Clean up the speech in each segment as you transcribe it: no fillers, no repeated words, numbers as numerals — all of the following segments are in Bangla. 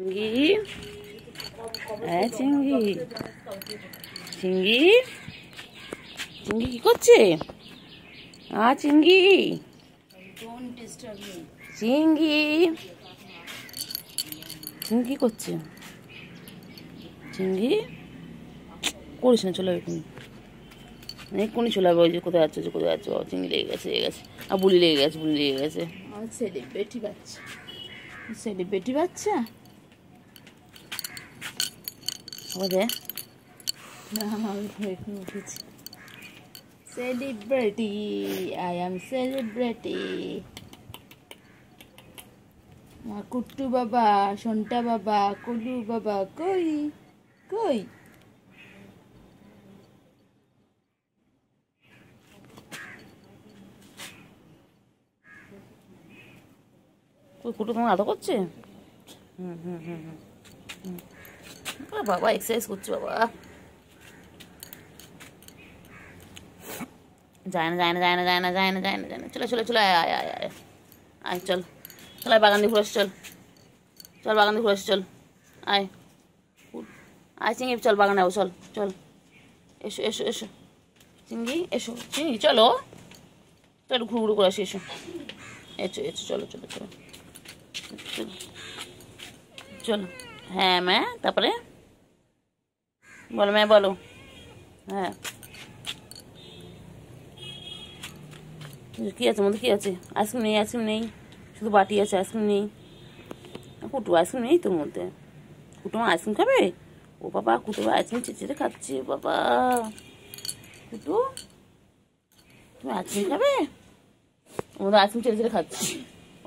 চিঙ্গি, হ্যাঁ চিঙ্গি, চিঙ্গি, চিঙ্গি কি করছে? চিঙ্গি, চিঙ্গি, চিঙ্গি কি করছে? চিঙ্গি করিস না, চলে যাবে এক্ষুনি চলে যাবে। ওই যে কোথায় যাচ্ছে, কোথায় যাচ্ছে? বাবা চিঙ্গি লেগে গেছে, লেগে গেছে, আর বুলি লেগে গেছে, বুলি লেগে গেছে। সেলিব্রিটি বাচ্চা, সেলিব্রিটি বাচ্চা। উঠেছি সেলিব্রিটি, আই এম সেলিব্রিটি। কুট্টু বাবা, সন্টা বাবা, কুলু বাবা কই কই? কুটু তোমার আদর করছে? বাবা এক্সারসাইজ করছে বাবা। যায় না, যায় না, যায় না, যায় না, যায় না, যায় না, যায় না। চলে চলে চলে, আয় আয় আয় আয় আয়, চল চল, আয় বাগান দিয়ে ঘুরে আসি, চল চল বাগান দিয়ে ঘুরে আসি, চল আয় আয় চিঙ্গি, চল বাগানে যাবো, চল চল, এসো এসো এসো চিঙ্গি, এসো চিঙ্গি, চলো চলো ঘুরু ঘুরু করে আসি, এসো এসো এসো, চলো চলো চলো চলো চলো। হ্যাঁ ম্যা, তারপরে বলো ম্যা, বলো। হ্যাঁ কি আছে মধ্যে, কি আছে? আইসক্রিম নেই, আইসক্রিম নেই, শুধু বাটি আছে, আইসক্রিম নেই। কুটু আইসক্রিম নেই তোর মধ্যে? কুটু আইসক্রিম খাবে? ও বাবা, কুটু আইসক্রিম চেঁচে খাচ্ছে বাবা। কুটু তুমি আইসক্রিম খাবে? ওর মধ্যে আইসক্রিম ছেড়ে ছেড়ে খাচ্ছে,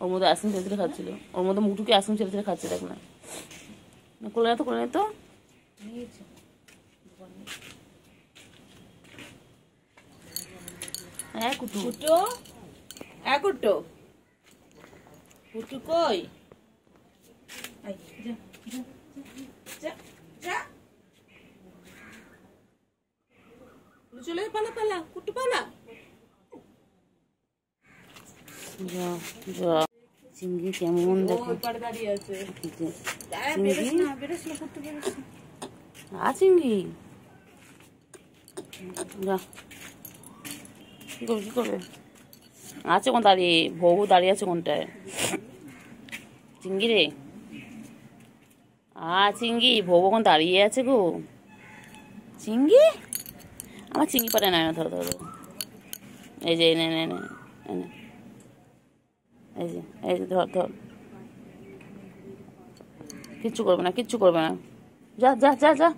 ওর মধ্যে আইসক্রিম ছেড়ে ছেড়ে খাচ্ছিল, ওর মধ্যে মুটুকে আইসক্রিম ছেড়ে ছেড়ে খাচ্ছে, দেখ না। করলে না তো, করলে না তো। হ্যাঁ কুটু, কুটু, হ্যাঁ কুটু, কুটু কই? চলে পালা পালা, কুটু পালা। চিঙ্গি কেমন দেখো, চিঙ্গি যা, কি করবে, কি করবে? আছে কোন দাঁড়িয়ে, বউ দাঁড়িয়ে আছে কোনটায়? চিঙ্গি রে, চিঙ্গি, বউ কোন দাঁড়িয়ে আছে গো? চিঙ্গি, আমার চিঙ্গি পারে না, ধরো ধরো, এই যে এনে এনে এনে, এই যে এই যে, ধর ধর, কিচ্ছু করবে না, কিচ্ছু করবে না, যা যা যা যা,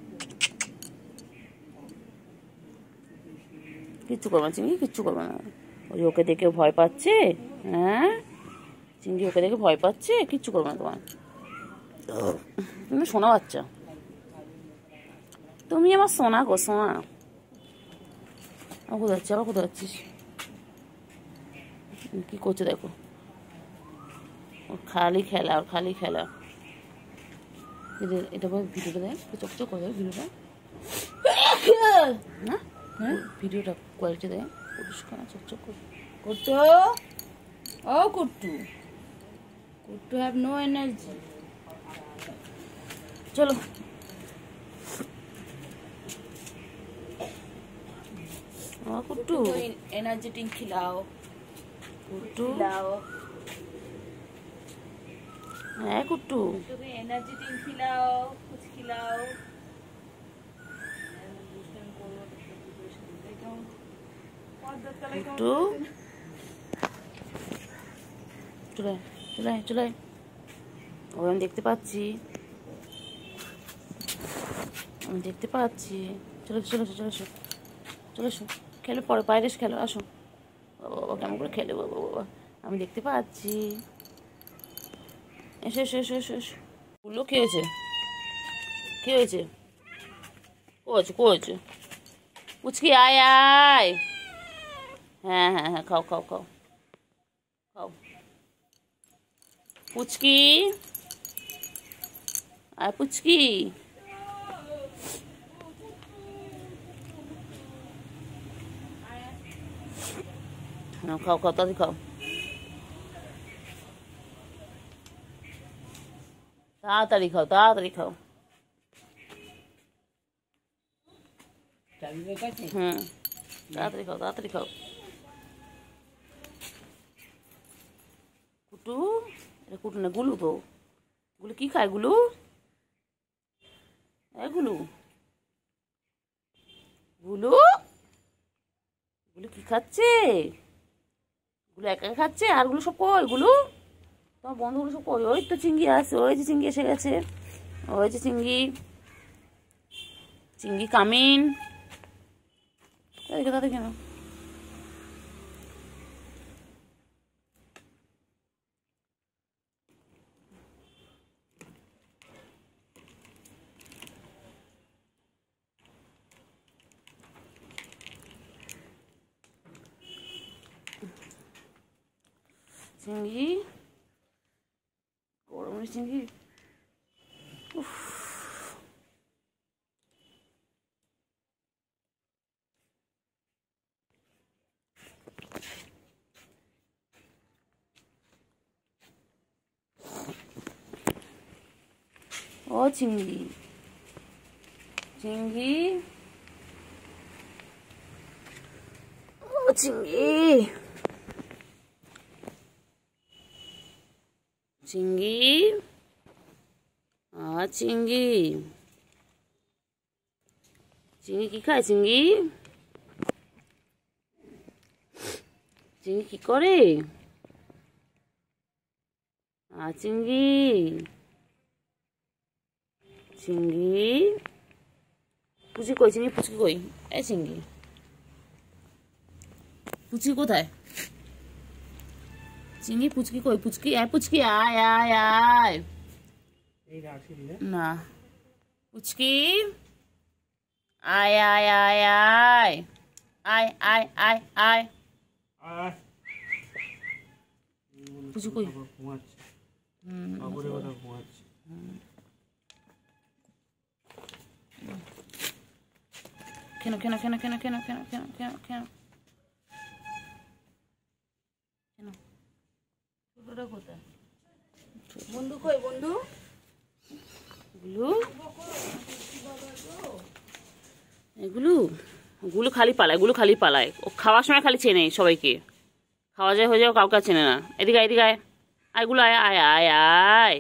কিচ্ছু করবে না চিঙ্গি, কিচ্ছু করবে না। ওই ওকে দেখে ভয় পাচ্ছে, হ্যাঁ চিঙ্গি ওকে দেখে ভয় পাচ্ছে, কিচ্ছু করবে না তোমার। তুমি সোনা বাচ্চা, তুমি আমার সোনা গো, সোনা। কোথায় যাচ্ছিস, আবার কোথায় যাচ্ছিস? কি করছে দেখো, ওর খালি খেলা, ওর খালি খেলা। এটা বল, ভিডিওটা দেয়, চকচক করে দেয় ভিডিওটা, না ভিডিওটা কোয়ালিটি দেয়, পরিষ্কার চকচক করে। কুট্টু, ও কুট্টু, কুট্টু হ্যাভ নো এনার্জি। চলো कुट्टू, एनर्जी ड्रिंक खिलाओ कुट्टू, खिलाओ है कुट्टू, एनर्जी ड्रिंक खिलाओ, कुछ खिलाओ। कुट्टू चले चले चले, ওই আমি দেখতে পাচ্ছি, আমি দেখতে পাচ্ছি। চলো চলো চলো এসো, চলো এসো, খেলো পরে, বাইরে এসে খেলো, আসো। বাবা কেমন করে খেলে বাবা, বাবা আমি দেখতে পাচ্ছি। এসো এসো এসো এসো এসো। বললো কি হয়েছে, কি হয়েছে, করেছে করেছে? পুচকি আয় আয়, হ্যাঁ হ্যাঁ হ্যাঁ, খাও খাও খাও খাও, পুচকি আয়, পুচকি খাও খাও, তাড়াতাড়ি খাও, তাড়াতাড়ি খাও, তাড়াতাড়ি খাও। হুম, তাড়াতাড়ি খাও, তাড়াতাড়ি খাও। কুটু, এটা কুটু না, গুলু তো। গুলু কি খায়? গুলু, গুলু, গুলু, গুলু কি খাচ্ছে? গুলো একা একা খাচ্ছে, আর গুলো সব কই? গুলো, তোমার বন্ধুগুলো সব কই? ওই তো চিংড়ি আসছে, ওই যে চিংড়ি এসে গেছে, ওই যে চিংড়ি, চিংড়ি কামিন। তাদেরকে তাদের কেন? চিংড়ি, গরমের চিংড়ি। উফ, ও চিংড়ি, চিংড়ি, ও চিংড়ি, চিংড়ি, চিংড়ি, চিংড়ি কি খায়? চিংড়ি, চিংড়ি কি করে? চিংড়ি, চিংড়ি, পুচি কই? চিংড়ি পুচকি কই? এই চিংড়ি, পুচকি কোথায়? চিংড়ি পুচকি কই? পুচকি, আয় পুচকি, আয় আয় আয়। না, পুচকি, আয় আয় আয় আয়, আয় আয় আয় আয়। পুচকি কই? কেন কেন কেন কেন কেন কেন কেন কেন কেন কেন? ছোটটা কোথায়? বন্ধু কই? বন্ধু গুলু, এগুলো, গুলো খালি পালায়, গুলো খালি পালায়। ও খাওয়ার সময় খালি চেনে সবাইকে, খাওয়া যায় হয়ে যাও, কাউকে চেনে না। এদিকে আয়, এদিকে আয়, আয় গুলো, আয় আয় আয় আয়।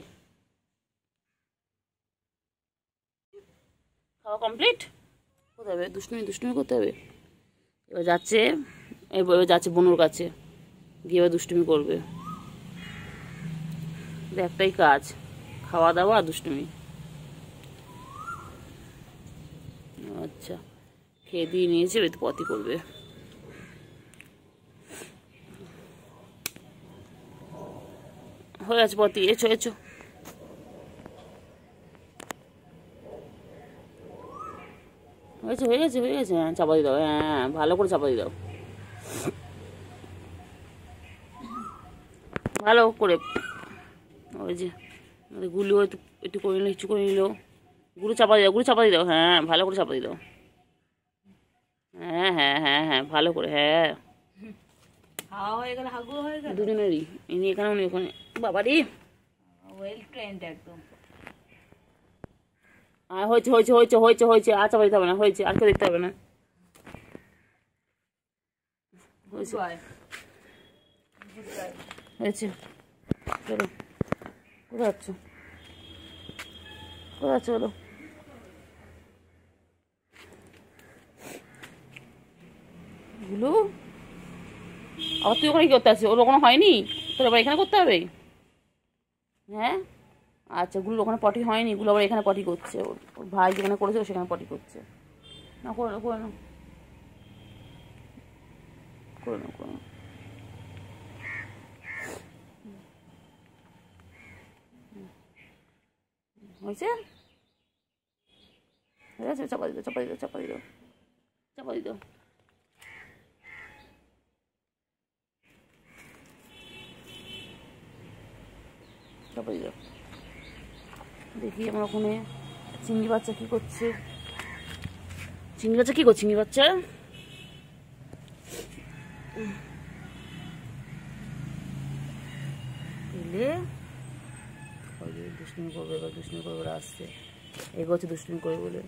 খাওয়া কমপ্লিট? কোথায় হবে? দুষ্টুমি দুষ্টুমি করতে হবে। এবার যাচ্ছে, এবার যাচ্ছে বনুর কাছে, গিয়ে এবার দুষ্টুমি করবে। একটাই কাজ, খাওয়া দাওয়া আর দুষ্টুমি। আচ্ছা, খেয়ে দিয়ে নিয়েছে, এবার তো পটি করবে। হয়ে গেছে পটি, এছো এছো। হয়েছে হয়ে গেছে হয়ে গেছে। হ্যাঁ, চাপা দিয়ে দাও, হ্যাঁ ভালো করে চাপা দিয়ে দাও, ভালো করে। ওই যে গুলো একটু একটু করে নিল, একটু করে নিল। গুলো চাপা দিয়ে দাও, গুলো চাপা দিয়ে দাও, হ্যাঁ ভালো করে চাপা দিয়ে দাও। হ্যাঁ হ্যাঁ হ্যাঁ হ্যাঁ, ভালো করে, হ্যাঁ। খাওয়া হয়ে গেল, হাগু হয়ে গেল, দুজনেরই, ইনি এখানে উনি ওখানে। বাবারি, ওয়েল ট্রেন্ড একদম। হয়েছে হয়েছে হয়েছে হয়েছে হয়েছে, আর চাপা দিতে হবে না, হয়েছে, আর কেউ দেখতে হবে না। হয়েছে হয়েছে, চলো। কোথায় যাচ্ছ? কোথায় যাচ্ছ? বলো। গুলো, আবার তুই ওখানে কি করতে আসছিস? ওর ওখানে হয়নি, তোর আবার এখানে করতে হবে? হ্যাঁ, আচ্ছা, গুলোর ওখানে পটি হয়নি, গুলো আবার এখানে পটি করছে। ওর ভাই যেখানে করেছে ও সেখানে পটি করছে। না, করে নাও করে নাও করে নাও করে নাও। হয়েছে হয়ে গেছে, চাপা দিও চাপা দিও চাপা দিও চাপা দিও। চাপা দিও। দেখি আমার ওখানে চিংড়ি বাচ্চা কি করছে। চিংড়ি বাচ্চা কি করছে? চিংড়ি বাচ্চা পেলে দুষ্টুমি করবে, এবার দুষ্টুমি করবে, ওরা আসছে, এগোচ্ছে দুষ্টুমি করে বলে।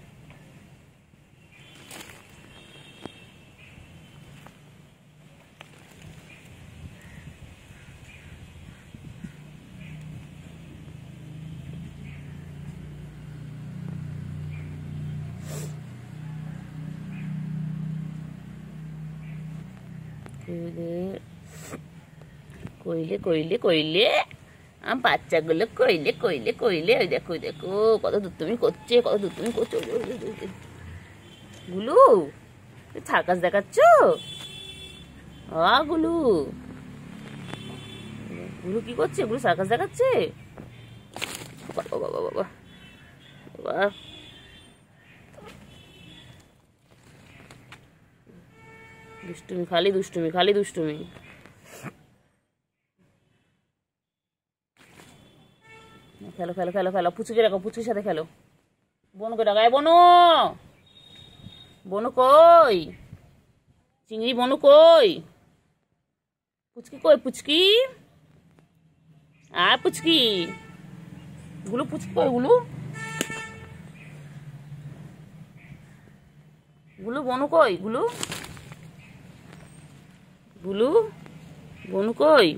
কইলে কইলে কইলে আমার বাচ্চাগুলো কইলে কইলে কইলে, ওই দেখো ওই দেখো কত দুষ্টুমি করছে, কত দুষ্টুমি করছে। গুলু সার্কাস দেখাচ্ছ? গুলু গুলু কি করছে? গুলু সার্কাস দেখাচ্ছে? বাবা বাবা বাবা বাবা, দুষ্টুমি, খালি দুষ্টুমি, খালি দুষ্টুমি। খেলো খেলো খেলো খেলো, পুচুকে রাখো, পুচুর সাথে খেলো। বনুকে ডাকায়, বনু, বনু কই? চিংড়ি বনু কই? পুচকি কই? পুচকি আর পুচকি, গুলু পুচকি কই? গুলু গুলু বনু কই? গুলু গুলু বনু কই?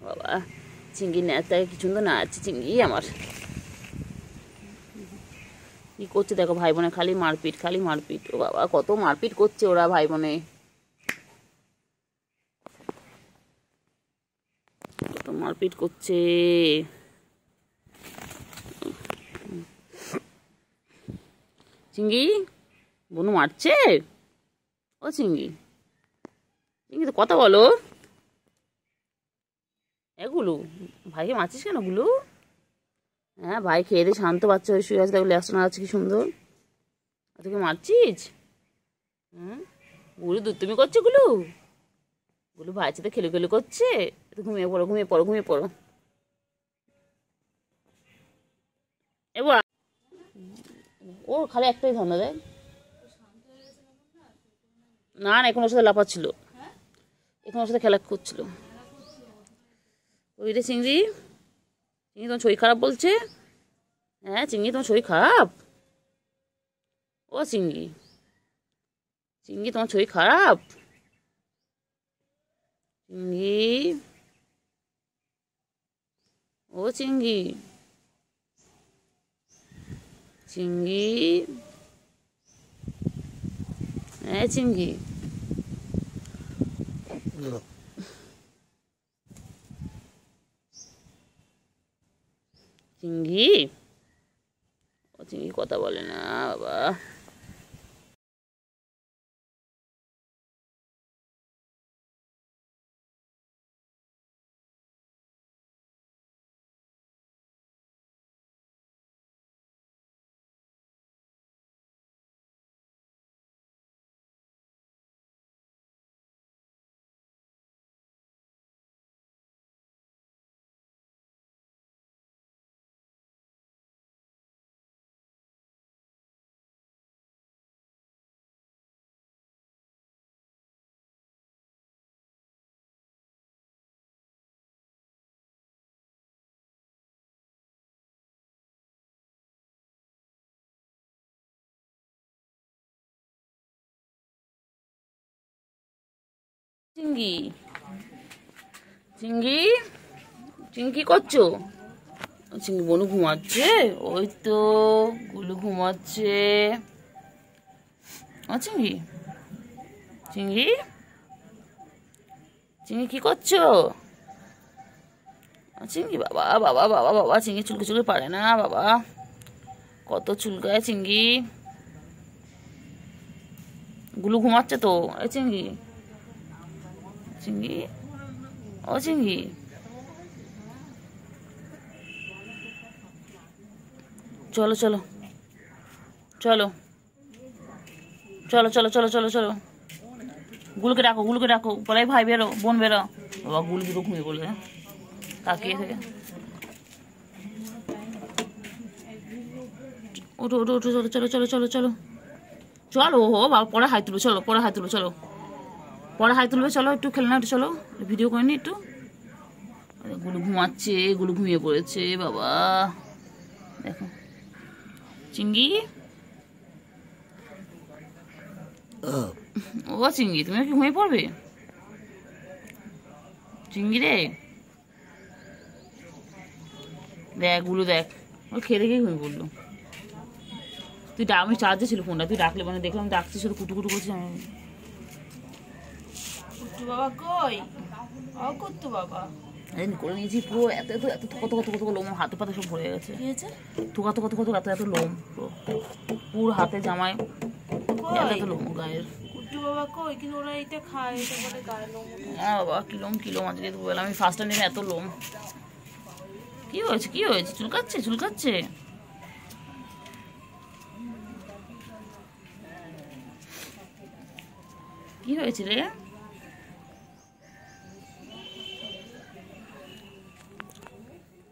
বাবা চিংড়ি নাচটাকে কি সুন্দর নাচছে চিংড়ি আমার। কি করছে দেখো ভাই বোনে, খালি মারপিট, খালি মারপিট। ও বাবা কত মারপিট করছে ওরা ভাই বোনে, কত মারপিট করছে। চিংড়ি বনু মারছে? ও চিংড়ি, চিংড়ি তো কথা বলো। গুলু ভাইকে মারছিস কেন গুলু? হ্যাঁ ভাই খেয়ে দিয়ে শান্ত বাচ্চা হয়ে শুয়ে আছে, দেখো লেসন আছে কি সুন্দর, তোকে মারছিস? গুলু দুষ্টুমি করছে গুলু, গুলু ভাইয়ের সাথে খেলে খেলে করছে। ঘুমিয়ে পড়ো, ঘুমিয়ে পড়ো, ঘুমিয়ে পড়ো। এবার ও খালি একটাই ধান্দা দেয়। না না, এখন ওর সাথে লাফাচ্ছিল, এখন ওর সাথে খেলা করছিল। ওই রে চিংড়ি, চিংড়ি তোমার শরীর খারাপ বলছে? হ্যাঁ চিংড়ি তোমার শরীর খারাপ? ও চিংড়ি, চিংড়ি তোমার শরীর খারাপ? চিংড়ি, ও চিংড়ি, চিংড়ি, হ্যাঁ চিংড়ি, চিংড়ি, ও চিংড়ি কথা বলে না বাবা। চিংড়ি, চিংড়ি, চিংড়ি কি করছো? চিংড়ি বনু ঘুমাচ্ছে, ওই তো গুলু ঘুমাচ্ছে। ও চিংড়ি, চিংড়ি, চিংড়ি কি করছো? চিংড়ি বাবা বাবা বাবা বাবা, চিংড়ি চুলকে চুলকে পারে না বাবা, কত চুলকায় চিংড়ি। গুলু ঘুমাচ্ছে তো। এই চিংড়ি, চিংড়ি, ও চিংড়ি, চলো চলো চলো চলো চলো চলো চলো চলো গুলুকে ডাকো বলাই ভাই বেরো, বোন বেরো। বাবা গুল দুটো ঘুমিয়ে পড়লে তাকিয়ে থেকে। ওঠো ওঠো ওঠো, চলো চলো চলো চলো চলো চলো। ও বাবা পরে হাই তুলবে, চলো পরে হাই তুলবে, চলো পরে হাই তুলবে, চলো একটু খেলে না, একটু চলো ভিডিও করে নি একটু। গুলু ঘুমাচ্ছে, গুলু ঘুমিয়ে পড়েছে বাবা। দেখো চিঙ্গি, ও চিঙ্গি তুমি কি ঘুমিয়ে পড়বে? চিঙ্গি রে দেখ, গুলু দেখ, ও খেয়ে দেখেই ঘুমিয়ে পড়লো। তুই আমি চার্জে ছিল ফোনটা, তুই ডাকলে মানে দেখলাম ডাকছি, শুধু কুটু কুটু করছি। আমি কুট্টু বাবা কই? ও কুট্টু বাবা করে নিয়েছি পুরো, এত এত এত কত কত কত লোম, হাতে পাতে সব ভরে গেছে। কি হয়েছে? থোকা কত কত এত এত লোম, পুরো হাতে জামায় এত এত লোম গায়ের। কুট্টু বাবা কই? কিন্তু ওরা এটা খায়, এটা বলে গায়ে লোম ওঠে। হ্যাঁ বাবা কিলোম আজকে তো বললাম আমি ফার্স্ট টাইম এত লোম। কি হয়েছে কি হয়েছে? চুলকাচ্ছে চুলকাচ্ছে? কি হয়েছে রে?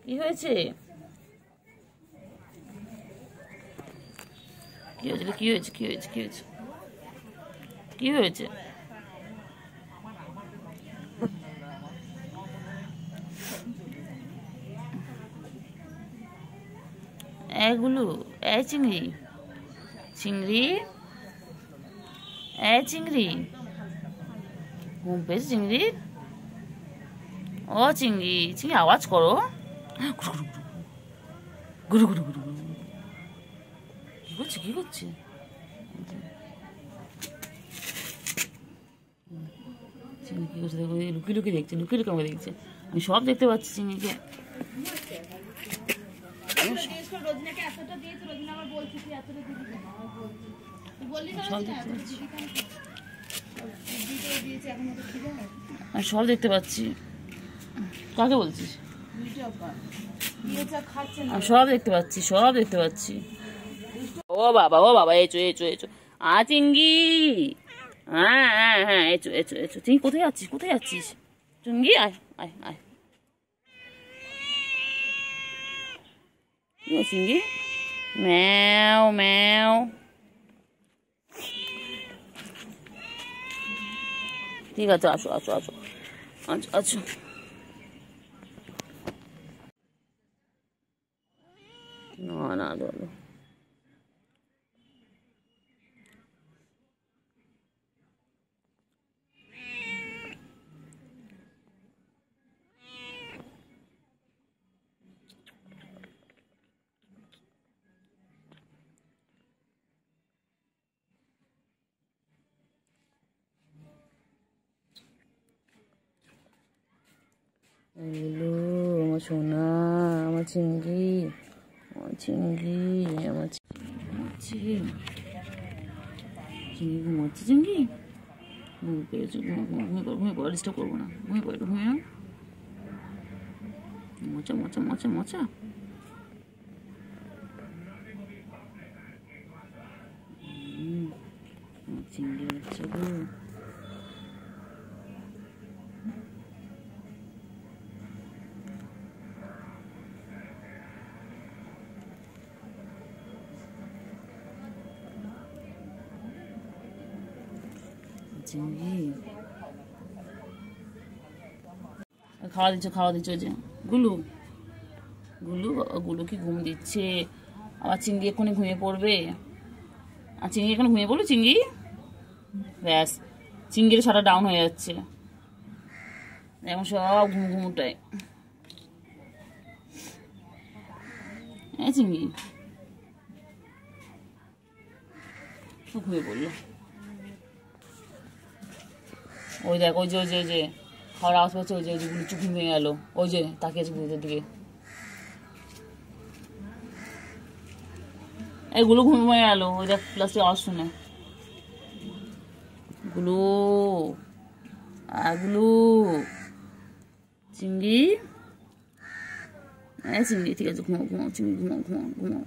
কি হয়েছে? কি হয়েছে কি হয়েছে কি হয়েছে কি হয়েছে কি হয়েছে? এগুলো এই চিংড়ি, চিংড়ি এই চিংড়ি, ঘুম পেয়েছে চিংড়ি? ও চিংড়ি, চিংড়ি আওয়াজ করো, গুরু গুরু গুরু গুরু। কি করছে কি করছে? চিংড়ি কি করছে দেখো, লুকিয়ে লুকিয়ে দেখছে, লুকিয়ে লুকিয়ে আমাকে দেখছে। আমি সব দেখতে পাচ্ছি চিংড়িকে। সব দেখতে পাচ্ছি, আমি সব দেখতে পাচ্ছি। কাকে বলছিস? আমি সব দেখতে পাচ্ছি, সব দেখতে পাচ্ছি। ও বাবা এচো এচো এচো। চিঙ্গি, হ্যাঁ হ্যাঁ হ্যাঁ এচো এচো এচো। চিঙ্গি কোথায় যাচ্ছিস কোথায় যাচ্ছিস? চিঙ্গি আয় আয় আয়। কি চিঙ্গি? ম্যাও ম্যাও। ঠিক আছে আসো আসো আসো আচ্ছা আচ্ছা। না না বলো, এগুলো আমার সোনা, আমার চিংড়ি, আমার চিংড়ি, আমার চিংড়ি ঘুমাচ্ছে। চিংড়ি ঘুমিয়ে পেয়েছে, ঘুমিয়ে পড়া ডিস্টার্ব করবো না, ঘুমিয়ে পড়ে ঘুমিয়ে মোচা মোচা মোচা মোচা। চিংড়ি হচ্ছে গো। চিংড়ি খাওয়া দিচ্ছে ওই যে গুলু গুলু। গুলু কি ঘুম দিচ্ছে? আবার চিংড়ি এক্ষুনি ঘুমিয়ে পড়বে। আর চিংড়ি এখন ঘুমিয়ে পড়লো চিংড়ি, ব্যাস চিংড়ির সারা ডাউন হয়ে যাচ্ছে এখন সব ঘুমুটায়। হ্যাঁ চিংড়ি ঘুমিয়ে পড়লো। ওই দেখ ওই যে ওই যে ওই যে খাওয়ার আওয়াজ পাচ্ছে, ওই যে ওই যে গুলো চুপ ঘুমিয়ে গেল, ওই যে তাকিয়েছে গুলোদের দিকে। এইগুলো ঘুমিয়ে গেল, ওই দেখ প্লাস্টিক আওয়াজ শুনে। গুলো গুলো চিংড়ি, হ্যাঁ চিংড়ি ঠিক আছে ঘুমাও ঘুমাও চিংড়ি ঘুমাও ঘুমাও ঘুমাও।